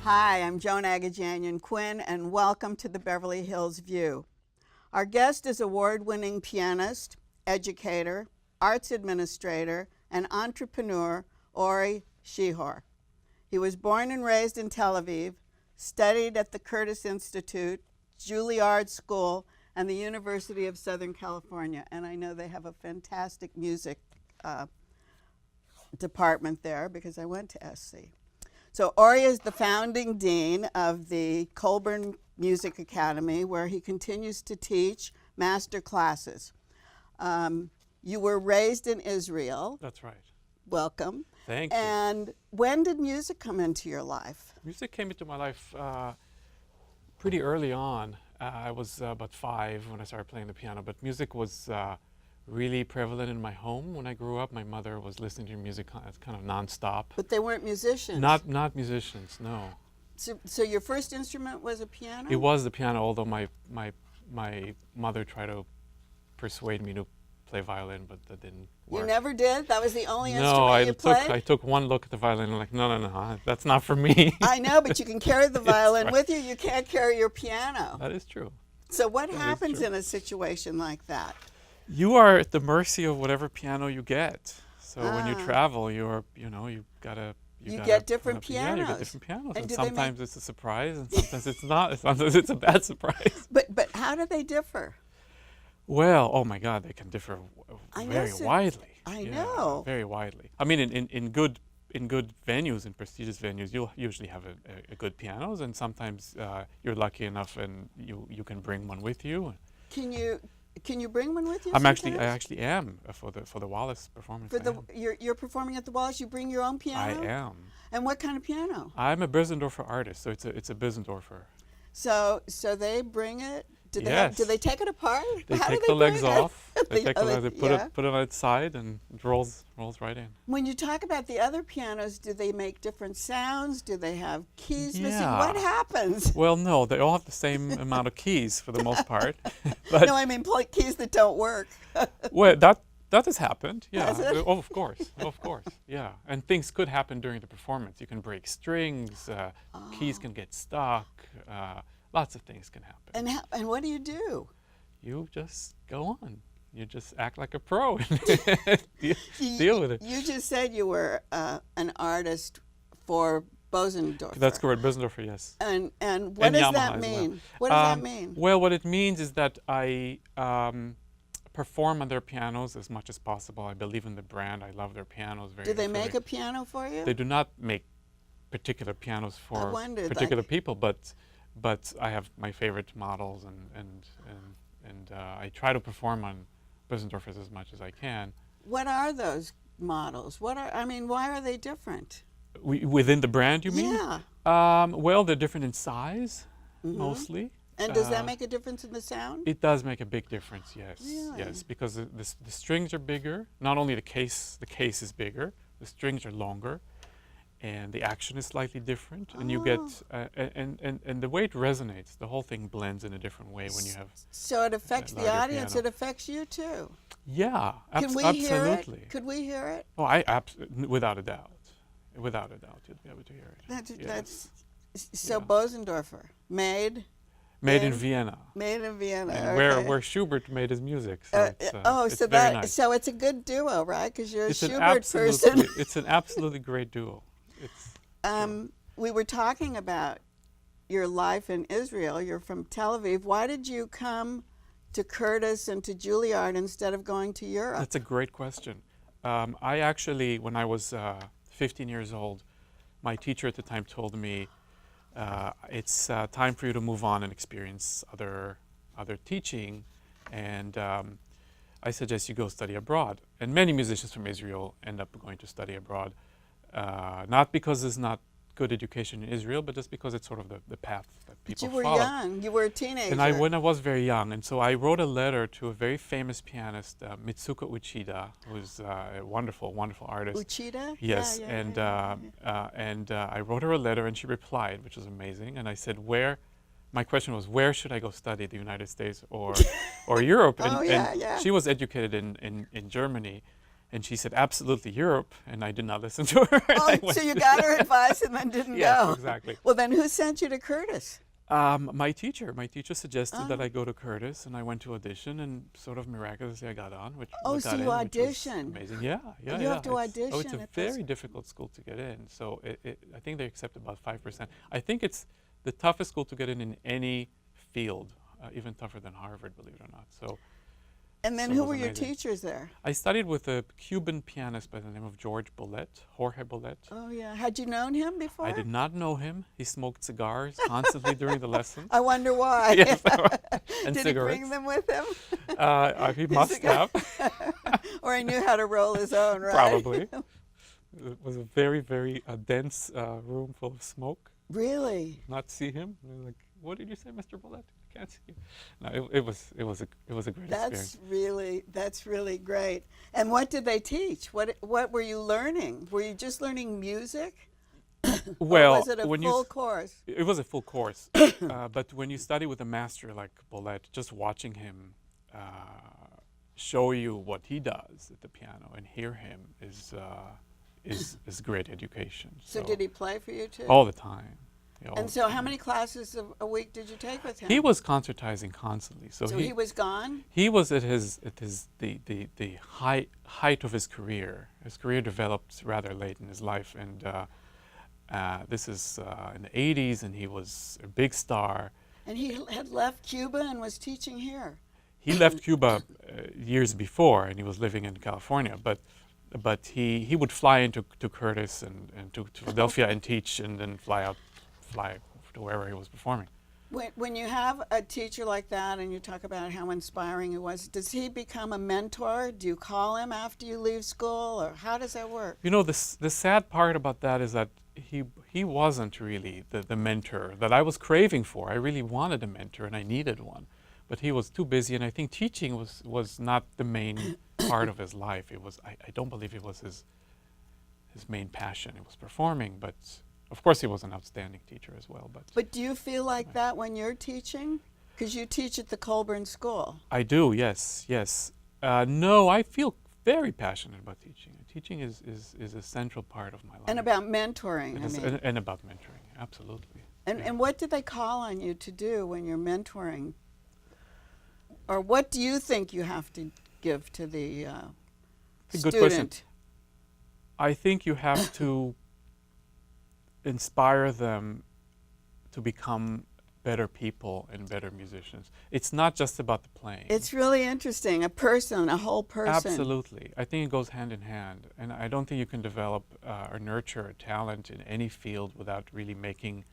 Hi, I'm Joan Agajanian Quinn, and welcome to the Beverly Hills View. Our guest is award-winning pianist, educator, arts administrator, and entrepreneur Ory Shihor. He was born and raised in Tel Aviv, studied at the Curtis Institute, Juilliard School, and the University of Southern California. And I know they have a fantastic music department there because I went to SC. So Ory is the founding dean of the Colburn Music Academy, where he continues to teach master classes. You were raised in Israel. That's right. Welcome. Thank you. And when did music come into your life? Music came into my life pretty early on. I was about 5 when I started playing the piano, but music was really prevalent in my home when I grew up. My mother was listening to music kind of nonstop. But they weren't musicians. Not musicians, no. So your first instrument was a piano? It was the piano, although my mother tried to persuade me to play violin, but that didn't work. You never did? That was the only No, instrument you played? I took one look at the violin and I'm like, no, that's not for me. I know, but you can carry the violin right. with you. You can't carry your piano. That is true. So what happens in a situation like that? You are at the mercy of whatever piano you get. So when you travel, you get different pianos. Yeah, you get different pianos. And sometimes it's a surprise, and sometimes it's not. Sometimes it's a bad surprise. But how do they differ? Well, oh my God, they can differ very widely. I know. Very widely. I mean, in good venues, in prestigious venues, you'll usually have a good pianos, and sometimes you're lucky enough and you can bring one with you. Can you bring one with you? I actually am for the Wallis performance. You're performing at the Wallis. You bring your own piano. I am. And what kind of piano? I'm a Bösendorfer artist, so it's a Bösendorfer. So they bring it. Yes. Do they take it apart? They take the legs off. They take the legs. They put it on its side, and it rolls right in. When you talk about the other pianos, do they make different sounds? Do they have keys missing? What happens? Well, no, they all have the same amount of keys for the most part. But no, I mean keys that don't work. Well, that has happened. Yeah. Has it? Oh, of course. Yeah. And things could happen during the performance. You can break strings. Keys can get stuck. Lots of things can happen. And what do? You just go on. You just act like a pro and deal with it. You just said you were an artist for Bösendorfer. That's correct, Bösendorfer, yes. And what does that mean? What does that mean? Well, what it means is that I perform on their pianos as much as possible. I believe in the brand. I love their pianos very much. Do they make a piano for you? They do not make particular pianos for particular people, but I have my favorite models, and I try to perform on Bösendorfers as much as I can. What are those models? Why are they different? Within the brand, you mean? Yeah. Well, they're different in size, mostly. And does that make a difference in the sound? It does make a big difference, yes. Really? Yes, because the strings are bigger. Not only the case is bigger, the strings are longer. And the action is slightly different, and you get and the way it resonates, the whole thing blends in a different way when you have. So it affects the audience. Piano. It affects you too. Yeah, absolutely. Hear it? Could we hear it? Oh, without a doubt, you'd be able to hear it. That's so Bösendorfer made in Vienna. Made in Vienna. And okay. where Schubert made his music. So nice. So it's a good duo, right? Because you're a Schubert person. It's an absolutely great duo. We were talking about your life in Israel. You're from Tel Aviv. Why did you come to Curtis and to Juilliard instead of going to Europe? That's a great question. I actually, when I was 15 years old, my teacher at the time told me, it's time for you to move on and experience other teaching, and I suggest you go study abroad. And many musicians from Israel end up going to study abroad. Not because there's not good education in Israel, but just because it's sort of the path that people follow. But you were young. You were a teenager. And when I was very young, and so I wrote a letter to a very famous pianist, Mitsuko Uchida, who's a wonderful, wonderful artist. Uchida? Yes. Yeah, and I wrote her a letter, and she replied, which was amazing. And I said, my question was, where should I go study, the United States or Europe? And she was educated in Germany. And she said, absolutely, Europe. And I did not listen to her. Oh, so you got her advice and then didn't Yes, go. exactly. Well, then who sent you to Curtis? My teacher suggested that I go to Curtis, and I went to audition, and sort of miraculously I got on. Oh, so you auditioned? auditioned. Amazing, yeah. You have to audition. It's a very difficult school to get in. So I think they accept about 5%. I think it's the toughest school to get in any field, even tougher than Harvard, believe it or not. So. And then So it who was were your amazing. teachers there? I studied with a Cuban pianist by the name of Jorge Bolet. Oh, yeah. Had you known him before? I did not know him. He smoked cigars constantly during the lessons. I wonder why. Yes, and Did cigarettes. he bring them with him? He must have. Or he knew how to roll his own, right? Probably. It was a very, very dense room full of smoke. Really? Not see him. And like, what did you say, Mr. Bolet? I can't see you. No, it was a great experience. That's really great. And what did they teach? What were you learning? Were you just learning music? Well, or was it a when full course? It was a full course. But when you study with a master like Bolet, just watching him show you what he does at the piano and hear him is great education. So did he play for you too? All the time. Yeah, all And the so how time. many classes a week did you take with him? He was concertizing constantly. So he was gone? He was at the height of his career. His career developed rather late in his life, and this is in the 80s, and he was a big star. And he had left Cuba and was teaching here. He left Cuba years before, and he was living in California. But he would fly into Curtis and to Philadelphia and teach, and then fly to wherever he was performing. When you have a teacher like that and you talk about how inspiring he was, does he become a mentor? Do you call him after you leave school, or how does that work? You know, the sad part about that is that he wasn't really the mentor that I was craving for. I really wanted a mentor and I needed one. But he was too busy, and I think teaching was not the main part of his life. It was I don't believe it was his main passion. It was performing, but of course he was an outstanding teacher as well. But do you feel like that when you're teaching? Because you teach at the Colburn School. I do, yes. No, I feel very passionate about teaching. Teaching is a central part of my life. And about mentoring, And about mentoring, absolutely. And what do they call on you to do when you're mentoring? Or what do you think you have to give to the Good student? question. I think you have to inspire them to become better people and better musicians. It's not just about the playing. It's really interesting. A person, a whole person. Absolutely. I think it goes hand in hand. And I don't think you can develop or nurture a talent in any field without really making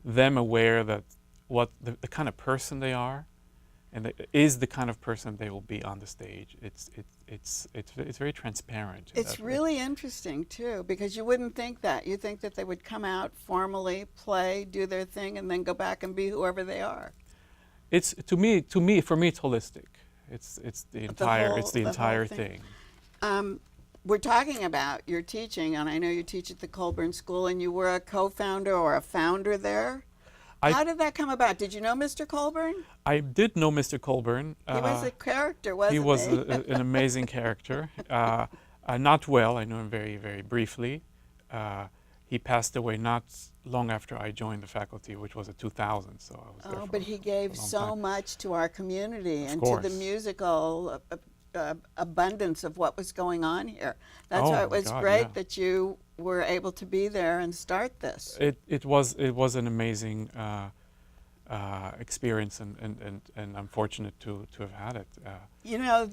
them aware that what the kind of person they are, and is the kind of person they will be on the stage. It's very transparent. It's really interesting too, because you wouldn't think that. You think that they would come out formally, play, do their thing, and then go back and be whoever they are. It's for me, it's holistic. It's the entire thing. We're talking about your teaching, and I know you teach at the Colburn School, and you were a co-founder or a founder there. How did that come about? Did you know Mr. Colburn? I did know Mr. Colburn. He was a character, wasn't he? He was an amazing character. Not well. I knew him very, very briefly. He passed away not long after I joined the faculty, which was in 2000. So I was there but he gave so much to our community and to the musical abundance of what was going on here. That's why it was great that you were able to be there and start this. It was an amazing experience, and I'm fortunate to have had it. You know,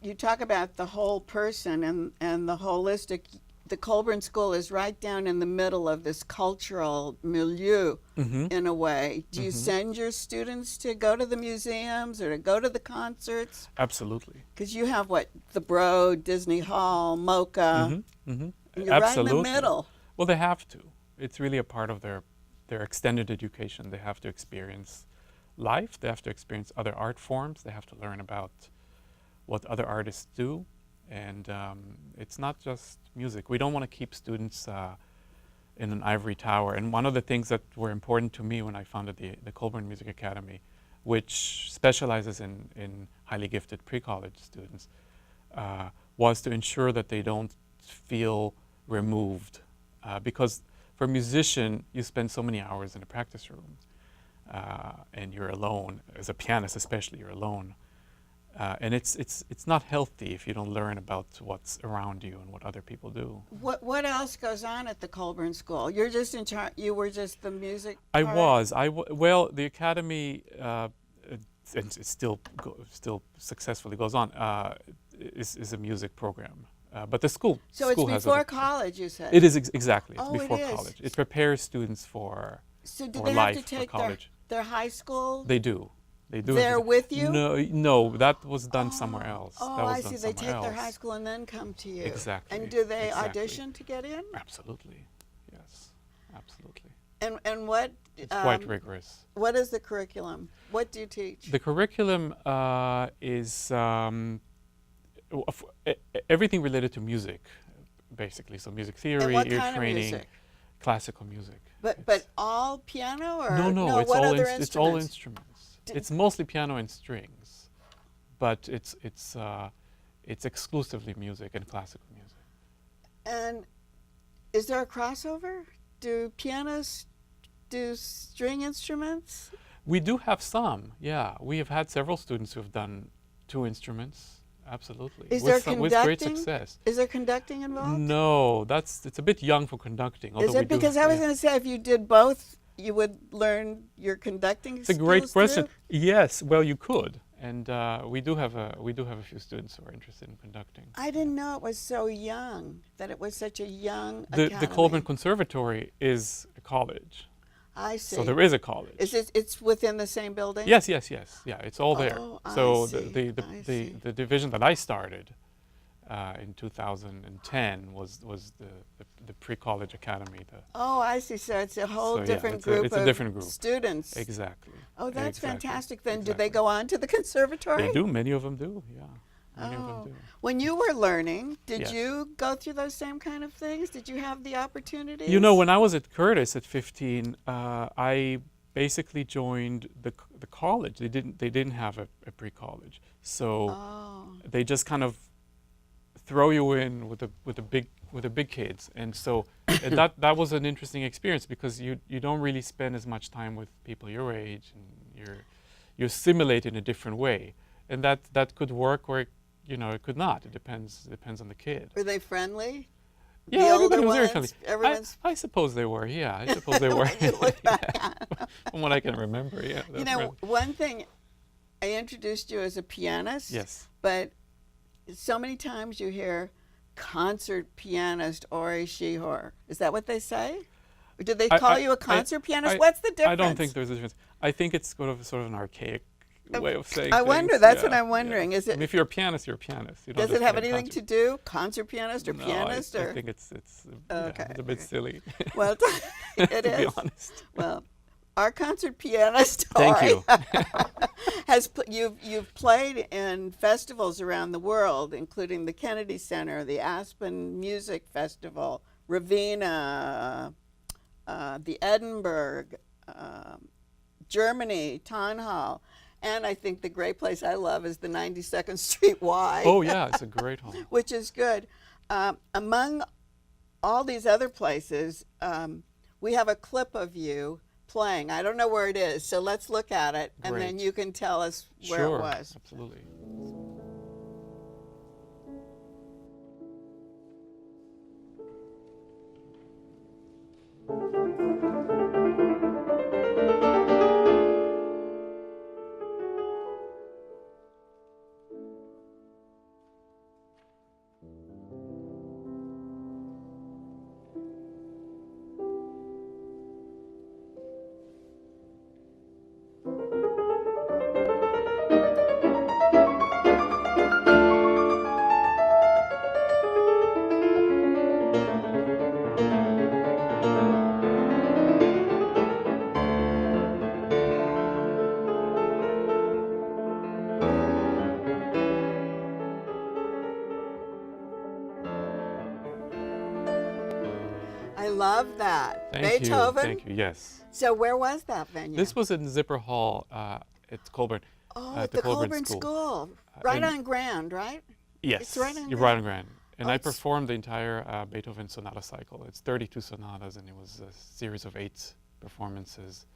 you talk about the whole person and the holistic. The Colburn School is right down in the middle of this cultural milieu, in a way. Do you send your students to go to the museums or to go to the concerts? Absolutely. Because you have the Broad, Disney Hall, MoCA. You're right in the middle. Well, they have to. It's really a part of their extended education. They have to experience life. They have to experience other art forms. They have to learn about what other artists do. And it's not just music. We don't want to keep students in an ivory tower. And one of the things that were important to me when I founded the Colburn Music Academy, which specializes in highly gifted pre-college students, was to ensure that they don't feel removed. Because for a musician, you spend so many hours in a practice room, and you're alone. As a pianist especially, you're alone. And it's not healthy if you don't learn about what's around you and what other people do. What else goes on at the Colburn School? You're just in charge. You were just the music. I part? was. Well, the academy, and it still successfully goes on. Is a music program, but the school. So school it's has before college, you said. It is exactly. It's Oh, before it is. college. It prepares students for. So do or they have life to for take college. their high school? They do. They do. They're with you? No, that was done somewhere else. Oh, that was I done see. They take somewhere their high else. school and then come to you. Exactly. And do they exactly. audition to get in? Absolutely. Yes. Absolutely. And what? It's quite rigorous. What is the curriculum? What do you teach? The curriculum is everything related to music, basically. So music theory, and what ear kind training, of music? classical music. But all piano or No, it's what all other it's all instruments? instruments. It's mostly piano and strings, but it's exclusively music and classical music. And is there a crossover? Do pianists do string instruments? We do have some, yeah. We have had several students who have done 2 instruments, absolutely. Is with there with great conducting? success. Is there conducting involved? No, it's a bit young for conducting. Is it? Because I was going to say, if you did both, you would learn your conducting It's a great skills question. too? Yes, well, you could, and we do have a few students who are interested in conducting. I didn't know it was so young, that it was such a young The academy. Colburn Conservatory is a college, I see. so there is a college. Is it? It's within the same building? Yes, yeah, it's all there. Oh, I So see, the I see. the division that I started in 2010 was the pre-college academy. Oh, I see. So it's a whole So, yeah, different it's group a of different group. students. Exactly. Oh, that's Exactly. fantastic. Then do Exactly. they go on to the conservatory? They do. Many of them do. Yeah. Many of Oh. them do. When you were learning, did Yes. you go through those same kind of things? Did you have the opportunities? You know, when I was at Curtis at 15, I basically joined the college. They didn't have a pre-college, so Oh. they just kind of throw you in with the big kids, and so and that was an interesting experience because you don't really spend as much time with people your age, and you're stimulated in a different way, and that could work or it could not. It depends on the kid. Were they friendly? Yeah, The everybody older was very ones, friendly. everyone's- I suppose they were. Yeah, I suppose they were. When you look back Yeah. From what I can remember, yeah. You know, one thing, I introduced you as a pianist. Yes. But so many times you hear concert pianist Ory Shihor. Is that what they say? Or do they call you a concert pianist? What's the difference? I don't think there's a difference. I think it's sort of an archaic way of saying I wonder. things. That's what Yeah, I'm wondering. yeah. Is it? I mean, if you're a pianist, you're a pianist. You don't Does it just have play anything concert. to do? Concert pianist or No, pianist? I or think it's Okay, it's a bit silly. well, it to be is. honest. Well, our concert pianist, Thank you. you've played in festivals around the world, including the Kennedy Center, the Aspen Music Festival, Ravenna, the Edinburgh, Germany, Town Hall, and I think the great place I love is the 92nd Street Y. Oh yeah, it's a great hall. Which is good. Among all these other places, we have a clip of you playing. I don't know where it is, so let's look at it, and then Great. you can tell us where Sure, it was. absolutely. I love that. Thank Beethoven. you. Thank you. Yes. So where was that venue? This was in Zipper Hall at Colburn. Oh, at at the Colburn School. Right And- on Grand, right? Yes, It's right on you're Grand. right on Grand. And Oh, I it's- performed the entire Beethoven sonata cycle. It's 32 sonatas, and it was a series of 8 performances.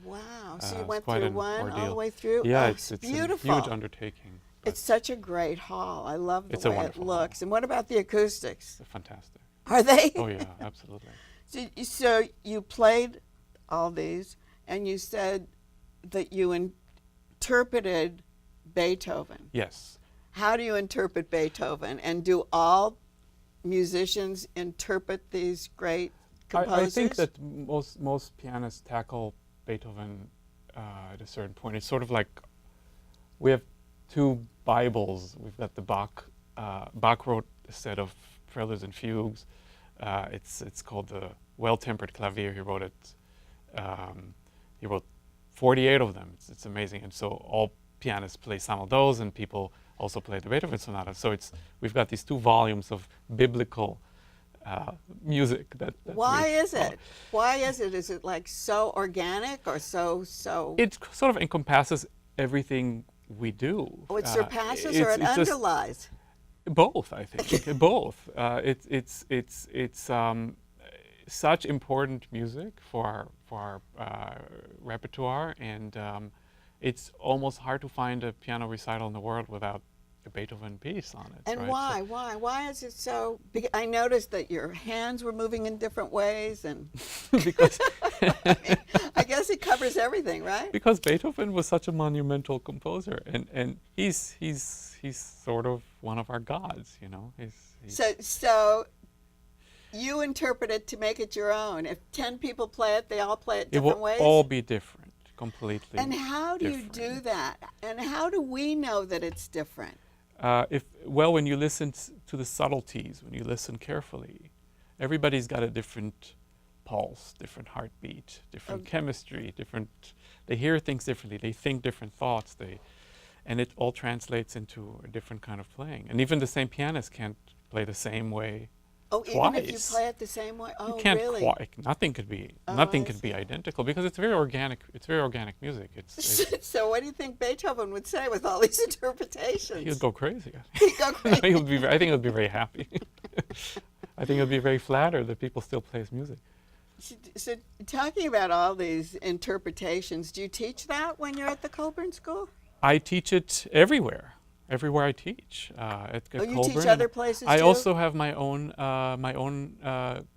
Wow. So you It's went quite through an one all the ordeal. way through? Yeah, Oh, it's a beautiful. huge undertaking. But It's such a great hall. I love the It's a way it wonderful hall. looks. And what about the acoustics? it's fantastic. Are they? Oh yeah, absolutely. So you played all these, and you said that you interpreted Beethoven. Yes. How do you interpret Beethoven? And do all musicians interpret these great composers? I think that most pianists tackle Beethoven at a certain point. It's sort of like we have 2 Bibles. We've got the Bach. Bach wrote a set of preludes and fugues. It's called the Well-Tempered Clavier. He wrote it. He wrote 48 of them. It's amazing. And so all pianists play some of those, and people also play the Beethoven sonata. So we've got these 2 volumes of biblical music. Why is it? Why is it? Is it like so organic or so? It sort of encompasses everything we do. Oh, it surpasses or it it's just underlies? both, I think. Both. It's such important music for our repertoire, and it's almost hard to find a piano recital in the world without a Beethoven piece on it. And right? why is it so? I noticed that your hands were moving in different ways, and because I guess it covers everything, right? because Beethoven was such a monumental composer, and he's sort of one of our gods, you know. So you interpret it to make it your own. If 10 people play it, they all play it It different will ways. all be different, completely. And how do you do different. that? And how do we know that it's different? When you listen to the subtleties, when you listen carefully, everybody's got a different pulse, different heartbeat, different chemistry, they hear things differently, they think different thoughts, and it all translates into a different kind of playing. And even the same pianist can't play the same way Oh, twice. even if you play it the same way? Oh, You can't really? nothing could be I identical, because it's very organic. It's very organic music. So what do you think Beethoven would say with all these interpretations? He'd go crazy. He'd go crazy. I think he'll be very happy. I think he'll be very flattered that people still play his music. So talking about all these interpretations, do you teach that when you're at the Colburn School? I teach it everywhere I teach. At Oh, you Colburn. teach other places I too? also have my own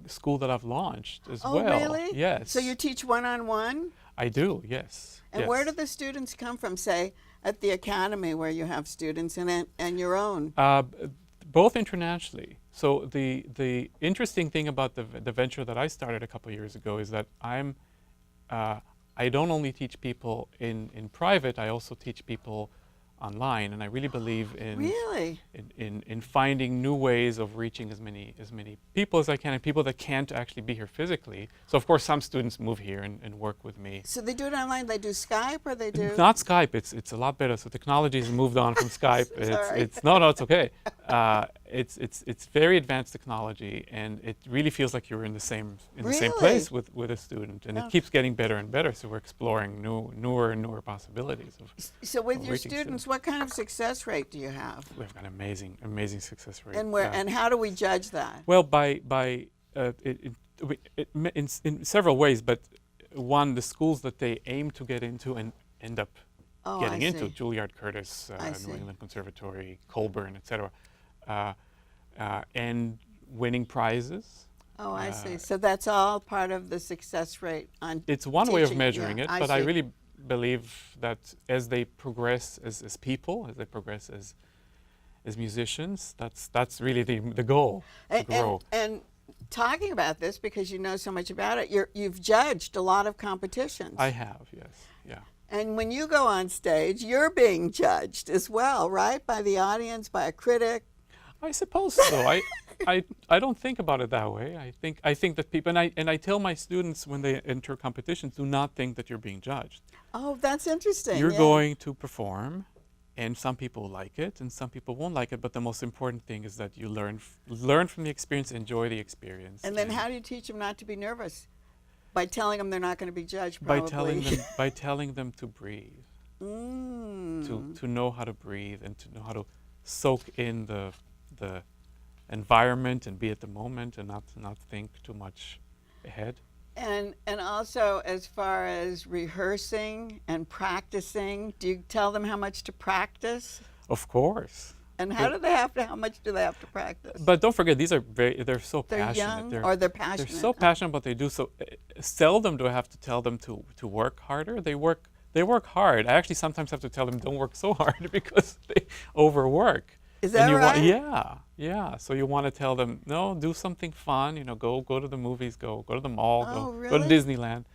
school that I've launched as Oh, well. really? Yes. So you teach one-on-one? I do. Yes. And yes. where do the students come from, say, at the academy where you have students and your own? Both internationally. So the interesting thing about the venture that I started a couple of years ago is that I don't only teach people in private, I also teach people online, and I really believe in finding new ways of reaching as many people as I can, and people that can't actually be here physically. So of course some students move here and work with me. So they do it online. They do Skype, or they do? It's not Skype. It's a lot better. So technology has moved on from Skype. Sorry. It's okay. It's very advanced technology, and it really feels like you're in the same Really? place with a student, and Oh. it keeps getting better and better. So we're exploring newer and newer possibilities. So with your reaching students, what kind of success rate do you have? We've got amazing success rate. And how do we judge that? Well, in several ways, but one, the schools that they aim to get into and end up Oh, getting I into, see. Juilliard Curtis, I see. New England Conservatory, Colburn, etc., and winning prizes. Oh, I see. So that's all part of the success rate on It's one way of teaching. measuring Yeah, it, but I see. really believe that as they progress as people, as they progress as musicians, that's really the goal, to grow. And talking about this, because you know so much about it, you've judged a lot of competitions. I have, yes, yeah. And when you go on stage, you're being judged as well, right? By the audience, by a critic. I suppose so. I don't think about it that way. I think that people, and I tell my students when they enter competitions, do not think that you're being judged. Oh, that's interesting. You're yeah. going to perform, and some people like it, and some people won't like it. But the most important thing is that you learn from the experience, enjoy the experience. And then how do you teach them not to be nervous? By telling them they're not going to be judged, probably. by telling them to breathe, Mm. to know how to breathe, and to know how to soak in the environment and be at the moment and not think too much ahead. And also, as far as rehearsing and practicing, do you tell them how much to practice? Of course. And how much do they have to practice? But don't forget, they're so They're passionate. young or they're passionate? They're so passionate, but they do so. Seldom do I have to tell them to work harder. They work hard. I actually sometimes have to tell them don't work so hard because they overwork. Is that right? Yeah. So you want to tell them, no, do something fun. You know, go to the movies, go to the mall, Oh, go to really? Disneyland,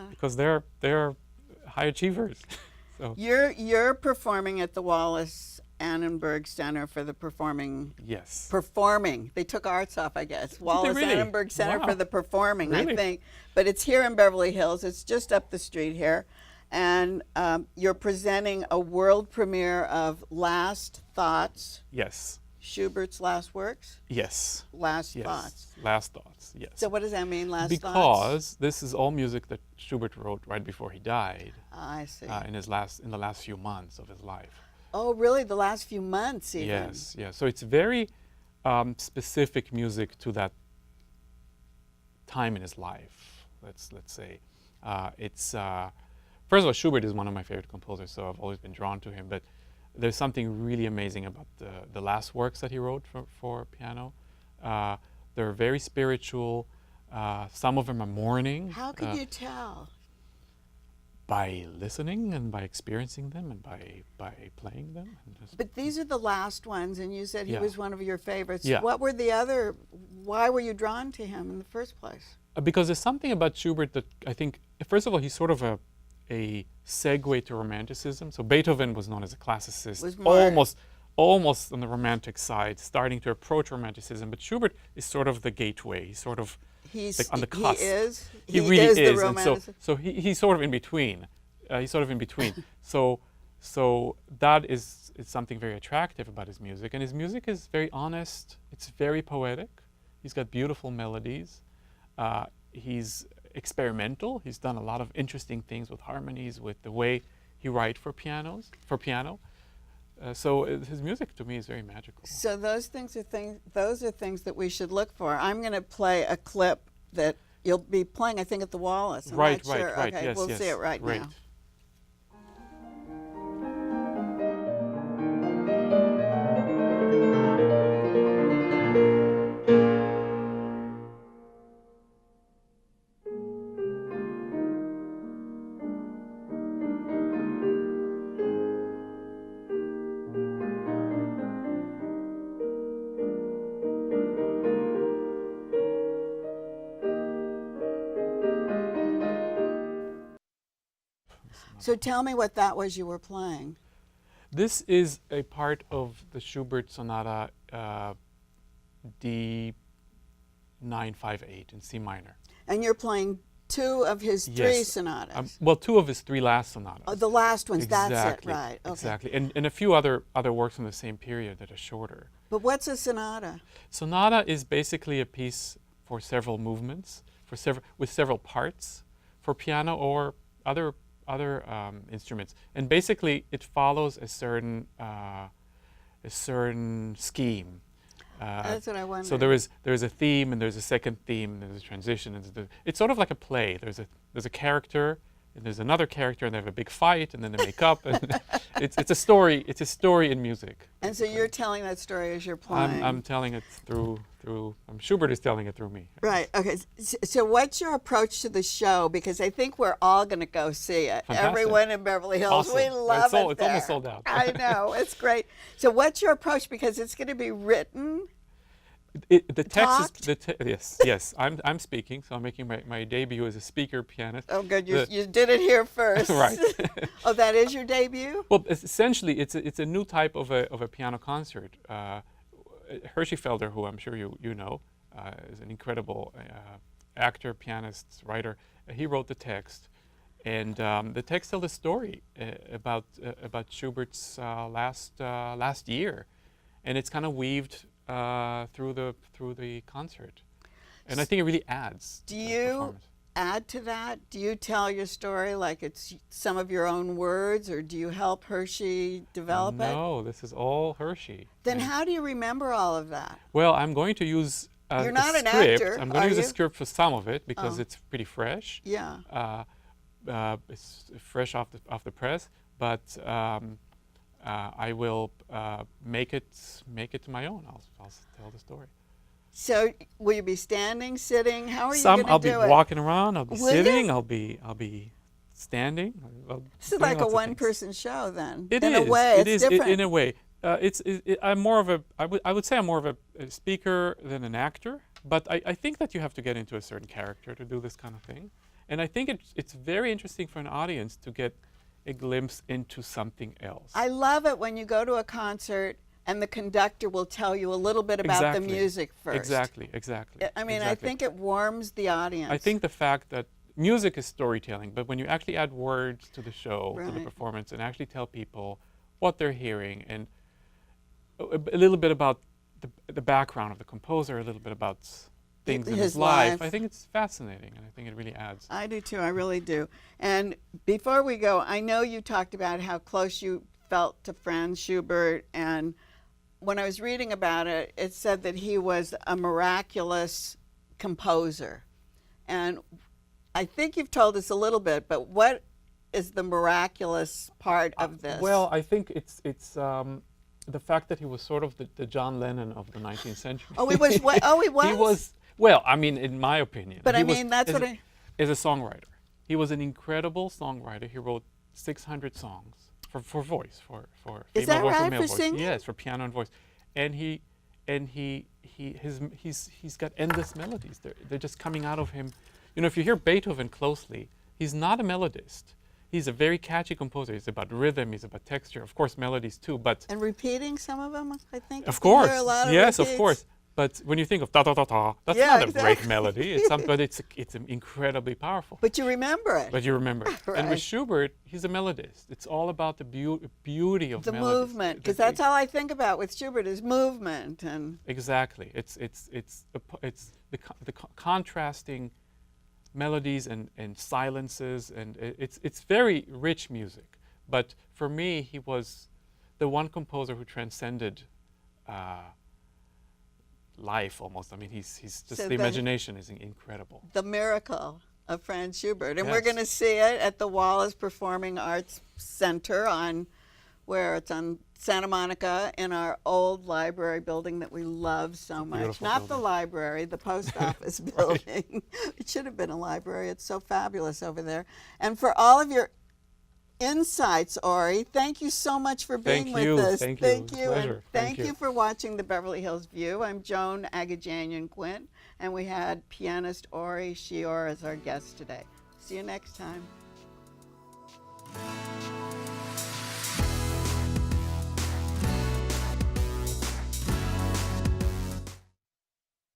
because they're high achievers. So You're performing at the Wallis Annenberg Center for the performing. yes. Performing. They took arts off, I guess. Wallis really? Annenberg Center Wow. for the performing, I Really? think. But it's here in Beverly Hills. It's just up the street here. And you're presenting a world premiere of Last Thoughts, Yes. Schubert's last works? Yes. Last Yes. Thoughts. Last thoughts. Yes. So what does that mean, Last Thoughts? Because this is all music that Schubert wrote right before he died, I see. in the last few months of his life. Oh, really? The last few months, even? Yes. So it's very specific music to that time in his life. Let's say it's first of all, Schubert is one of my favorite composers, so I've always been drawn to him. But there's something really amazing about the last works that he wrote for piano. They're very spiritual. Some of them are mourning. How could you tell? By listening and by experiencing them and by playing them. And just But these are the last ones, and you said he Yeah. was one of your favorites. Yeah. What were the other? Why were you drawn to him in the first place? because there's something about Schubert that I think, first of all, he's sort of a segue to Romanticism. So Beethoven was known as a classicist, Was more- almost on the romantic side, starting to approach Romanticism. But Schubert is sort of the gateway. He's sort of He's like on the cusp. He is. He really is. The And romantic. so he's sort of in between. So that is something very attractive about his music. And his music is very honest. It's very poetic. He's got beautiful melodies. He's experimental. He's done a lot of interesting things with harmonies, with the way he writes for piano. So his music to me is very magical. So those are things that we should look for. I'm going to play a clip that you'll be playing, I think, at the Wallis. I'm Right. not sure. Okay, Yes, we'll yes. see it right Great. now. So tell me what that was you were playing. This is a part of the Schubert Sonata D958 in C minor. And you're playing two of his three Yes. sonatas. Well, two of his three last sonatas. Oh, the last ones, that's it, Exactly, right. Okay. Exactly, and a few other works from the same period that are shorter. But what's a sonata? Sonata is basically a piece for several movements, with several parts, for piano or other instruments, and basically it follows a certain scheme. That's what I wondered. So there is a theme, and there's a second theme, and there's a transition. And it's sort of like a play. There's a character, and there's another character, and they have a big fight, and then they make up. And it's a story. It's a story in music. And so you're telling that story as you're playing. I'm telling it through. Schubert is telling it through me. Right. Okay. So what's your approach to the show? Because I think we're all going to go see it. Fantastic. Everyone in Beverly Hills. Awesome. We love It's it almost there. sold out. I know. It's great. So what's your approach? Because it's going to be written. The text is yes. I'm speaking, so I'm making my debut as a speaker pianist. Oh, good. You did it here first. Right. Oh, that is your debut? Well, essentially, it's a new type of a piano concert. Hirschfelder, who I'm sure you know, is an incredible actor, pianist, writer. He wrote the text, and the text tells a story about Schubert's last year, and it's kind of weaved through the concert, and I think it really adds. Do to the you performance. add to that? Do you tell your story like it's some of your own words, or do you help Hershey develop it? No, this is all Hershey. Then how do you remember all of that? Well, I'm going to use You're a not an script. actor, I'm going to use are a you? script for some of it because it's pretty fresh. Yeah. It's fresh off the press, but I will make it my own. I'll tell the story. So will you be standing, sitting? How are you Some going to I'll do be it? walking around. I'll be Will sitting. you? I'll be standing. This is like a one-person show, then. It in is. a way, It it's is different. in a way. I'm more of a. I would say I'm more of a speaker than an actor. But I think that you have to get into a certain character to do this kind of thing. And I think it's very interesting for an audience to get a glimpse into something else. I love it when you go to a concert and the conductor will tell you a little bit about the music first. Exactly. I mean, exactly. I think it warms the audience. I think the fact that music is storytelling, but when you actually add words to the show, to the Right. performance, and actually tell people what they're hearing, and a little bit about the background of the composer, a little bit about things in His his life, life. I think it's fascinating, and I think it really adds. I do too, I really do. And before we go, I know you talked about how close you felt to Franz Schubert, and when I was reading about it, it said that he was a miraculous composer. And I think you've told us a little bit, but what is the miraculous part of this? Well, I think it's the fact that he was sort of the John Lennon of the 19th century. Oh, he was what? Oh, he was? He was, well, I mean, in my opinion. But he I was- mean, that's as what a- As a songwriter. He was an incredible songwriter. He wrote 600 songs for voice, for Is female that voice right, and male for voice. singing? Yes, for piano and voice. And he's got endless melodies. They're just coming out of him. You know, if you hear Beethoven closely, he's not a melodist. He's a very catchy composer. He's about rhythm. He's about texture. Of course, melodies too. But And repeating some of them, I think. of You course, hear a lot of yes, of repeats. course. But when you think of da da da da, that's Yeah, not a exactly. great melody. It's but it's incredibly powerful. But you remember it. But you remember it. And Right. with Schubert, he's a melodist. It's all about the beauty of The melodies. movement, because that's all I think about with Schubert is movement. And Exactly. It's the contrasting melodies and silences, and it's very rich music. But for me, he was the one composer who transcended life almost. I mean, he's just So the then- imagination is incredible. the miracle of Franz Schubert. And we're Yes. going to see it at the Wallis Performing Arts Center where it's on Santa Monica in our old library building that we love so much. beautiful Not the building. library, the post office building. It should have been a library. It's so fabulous over there. And for all of your insights, Ory, thank you so much for being Thank with you. us. Thank you. Thank It was a you. And pleasure. thank Thank you. you for watching the Beverly Hills View. I'm Joan Agajanian Quinn, and we had pianist Ory Shihor as our guest today. See you next time.